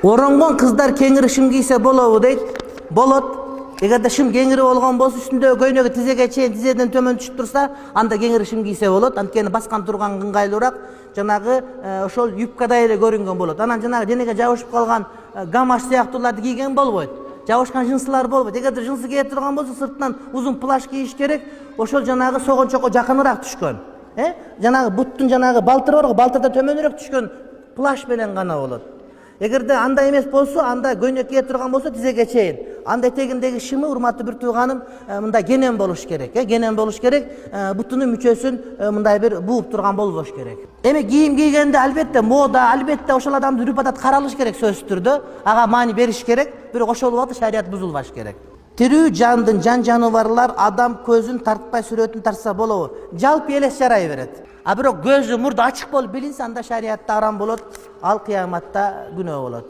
Оронгон кыздар кеңири шым кийсе болобу дейт. Болот. Эгерде шым кеңири болгон болсо, үстүндөгү көйнөгү тизеге чейин, тизеден төмөн түшүп турса, анда кеңири шым кийсе болот. Анткени баскан турган ыңгайлуураак, жанагы ошол юбкадай эле көрүнгөн болот. Анан жанагы денеге жабышып калган гамаш сыяктууларды кийген болбойт. Жабышкан жынсылар болбойт. Эгерде жынсы кие турган болсо, сыртынан узун плащ кийиш керек. Ошол жанагы согончокко жакыныраак түшкөн. Жанагы буттун жанагы балтыры бар го, балтырдан төмөнүрөөк түшкөн плащ менен гана болот. Эгерде андай эмес болсо, анда көйнөк кие турган болсо тизеге чейин. Анда этегиндеги шымы, урматтуу бир тууганым, мындай кенен болуш керек. Кенен болуш керек. Бутунун мүчөсүн мындай бир бууп турган болбош керек. Эми кийим кийгенде албетте мода, албетте ошол адамдын үрп адат каралыш керек сөзсүз түрдө. Ага маани бериш керек, бирок ошол убакта шарият бузулбаш керек. Тирүү жандын, жан жаныбарлар адам көзүн тартпай сүрөтүн тартса болобу? Жалпы элес жарай берет. А бирок көзү, мурду ачык болуп билинсе, анда шариятта арам болот, ал кыяматта күнөө болот.